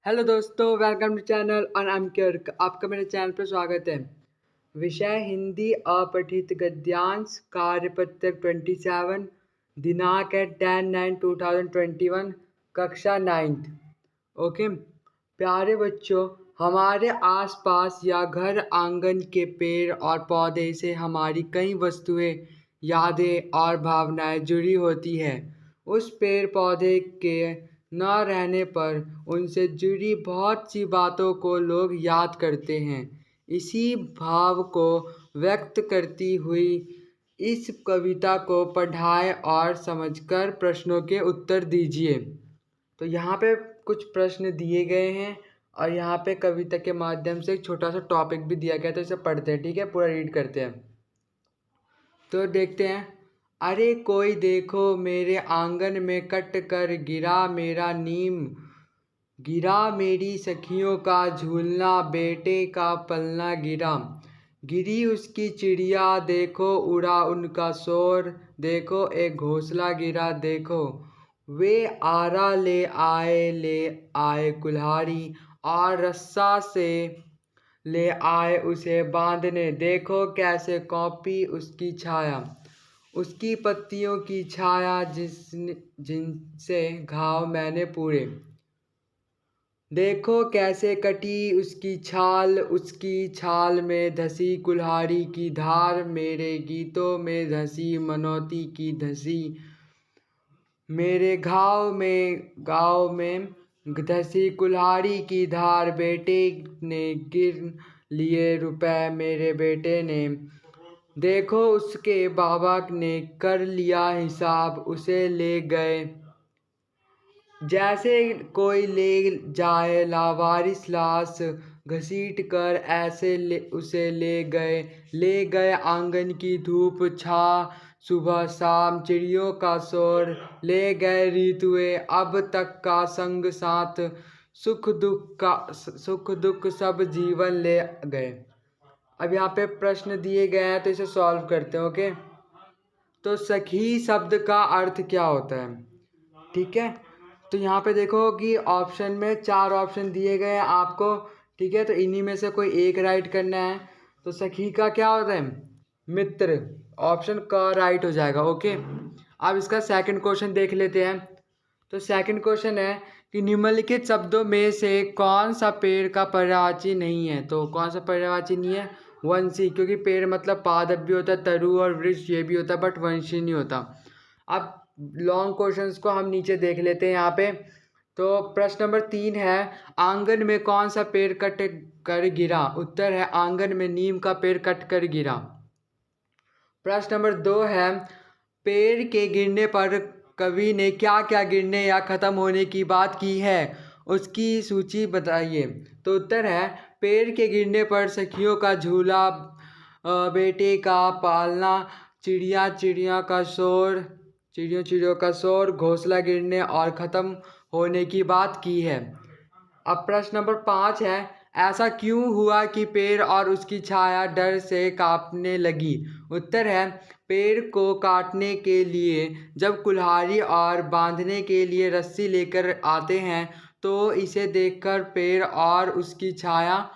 Hello दोस्तों, welcome to channel और I am cure. आपका मेरे चैनल पर स्वागत है। विषय हिंदी अपठित गद्यांश कार्यपत्र 27। दिनांक है 10/9/2021, कक्षा 9th। ओके प्यारे बच्चों, हमारे आसपास या घर आंगन के पेड़ और पौधे से हमारी कई वस्तुएं, यादें और भावनाएं जुड़ी होती है। उस पेड़ पौधे के न रहने पर उनसे जुड़ी बहुत सी बातों को लोग याद करते हैं। इसी भाव को व्यक्त करती हुई इस कविता को पढ़ाएं और समझकर प्रश्नों के उत्तर दीजिए। तो यहाँ पे कुछ प्रश्न दिए गए हैं और यहाँ पे कविता के माध्यम से एक छोटा सा टॉपिक भी दिया गया, तो इसे पढ़ते हैं। ठीक है, पूरा रीड करते हैं। तो देखते हैं। अरे कोई देखो, मेरे आंगन में कट कर गिरा मेरा नीम, गिरा मेरी सखियों का झूलना, बेटे का पलना गिरा, गिरी उसकी चिड़िया, देखो उड़ा उनका शोर, देखो एक घोंसला गिरा, देखो वे आरा ले आए कुल्हाड़ी, और रस्सा से ले आए उसे बांधने, देखो कैसे कॉपी उसकी छाया, उसकी पत्तियों की छाया जिनसे घाव मैंने पूरे, देखो कैसे कटी उसकी छाल में धसी कुल्हाड़ी की धार, मेरे गीतों में धसी मनौती की धसी, मेरे गाँव में धसी कुल्हाड़ी की धार, बेटे ने गिर लिए रुपए मेरे बेटे ने, देखो उसके बाबा ने कर लिया हिसाब, उसे ले गए जैसे कोई ले जाए लावारिस लाश, घसीट कर ऐसे उसे ले गए आंगन की धूप छा, सुबह शाम चिड़ियों का शोर, ले गए ऋतुएं अब तक का संग साथ, सुख दुख सब जीवन ले गए। अब यहाँ पे प्रश्न दिए गए हैं, तो इसे सॉल्व करते हैं। ओके, तो सखी शब्द का अर्थ क्या होता है? ठीक है, तो यहाँ पे देखो कि ऑप्शन में 4 ऑप्शन दिए गए हैं आपको। ठीक है, तो इन्हीं में से कोई एक राइट करना है। तो सखी का क्या होता है? मित्र। ऑप्शन का राइट हो जाएगा। ओके, अब इसका सेकंड क्वेश्चन देख लेते हैं। तो सेकंड क्वेश्चन है कि निम्नलिखित शब्दों में से कौन सा पेड़ का पर्यायवाची नहीं है? तो कौन सा पर्यायवाची नहीं है? वंशी, क्योंकि पेड़ मतलब पादप भी होता है, तरु और वृक्ष ये भी होता है, बट वंशी नहीं होता। अब लॉन्ग क्वेश्चंस को हम नीचे देख लेते हैं यहाँ पे। तो प्रश्न नंबर 3 है, आंगन में कौन सा पेड़ कट कर गिरा? उत्तर है आंगन में नीम का पेड़ कट कर गिरा। प्रश्न नंबर 2 है, पेड़ के गिरने पर कवि ने क्या क्या गिरने या खत्म होने की बात की है, उसकी सूची बताइए। तो उत्तर है पेड़ के गिरने पर सखियों का झूला, बेटे का पालना, चिड़ियों का शोर, घोंसला गिरने और ख़त्म होने की बात की है। अब प्रश्न नंबर 5 है, ऐसा क्यों हुआ कि पेड़ और उसकी छाया डर से कांपने लगी? उत्तर है पेड़ को काटने के लिए जब कुल्हाड़ी और बांधने के लिए रस्सी लेकर आते हैं, तो इसे देखकर पेड़ और उसकी छाया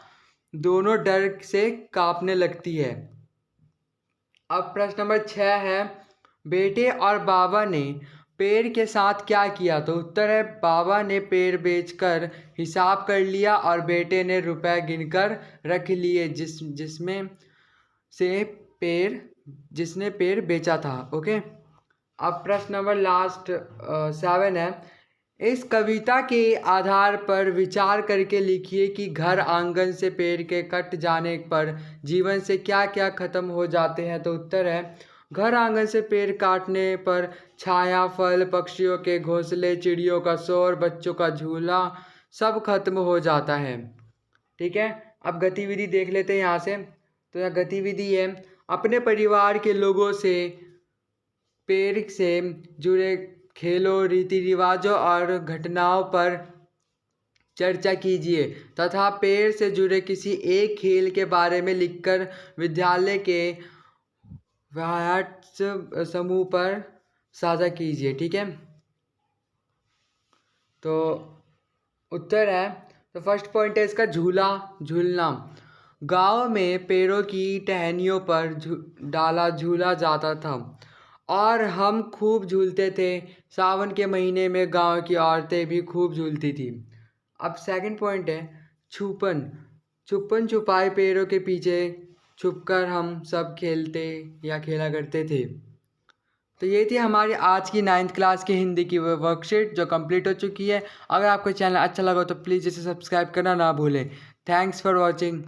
दोनों डर से कांपने लगती है। अब प्रश्न नंबर 6 है, बेटे और बाबा ने पेड़ के साथ क्या किया? तो उत्तर है बाबा ने पेड़ बेचकर हिसाब कर लिया और बेटे ने रुपए गिनकर रख लिए जिसने पेड़ बेचा था। ओके, अब प्रश्न नंबर लास्ट 7 है, इस कविता के आधार पर विचार करके लिखिए कि घर आंगन से पेड़ के कट जाने पर जीवन से क्या क्या खत्म हो जाते हैं। तो उत्तर है घर आंगन से पेड़ काटने पर छाया, फल, पक्षियों के घोंसले, चिड़ियों का शोर, बच्चों का झूला सब खत्म हो जाता है। ठीक है, अब गतिविधि देख लेते हैं यहाँ से। तो यह गतिविधि है, अपने परिवार के लोगों से पेड़ से जुड़े खेलों, रीति रिवाजों और घटनाओं पर चर्चा कीजिए तथा पेड़ से जुड़े किसी एक खेल के बारे में लिखकर विद्यालय के व्हाट्सएप समूह पर साझा कीजिए। ठीक है, तो उत्तर है तो फर्स्ट पॉइंट है इसका झूला झूलना। गांव में पेड़ों की टहनियों पर डाला झूला जाता था और हम खूब झूलते थे। सावन के महीने में गांव की औरतें भी खूब झूलती थी। अब सेकंड पॉइंट है छुपन। छुपन छुपाई पेड़ों के पीछे छुपकर हम सब खेलते या खेला करते थे। तो ये थी हमारी आज की 9th क्लास की हिंदी की वर्कशीट जो कंप्लीट हो चुकी है। अगर आपको चैनल अच्छा लगा तो प्लीज़ इसे सब्सक्राइब करना ना भूलें। Thanks for watching.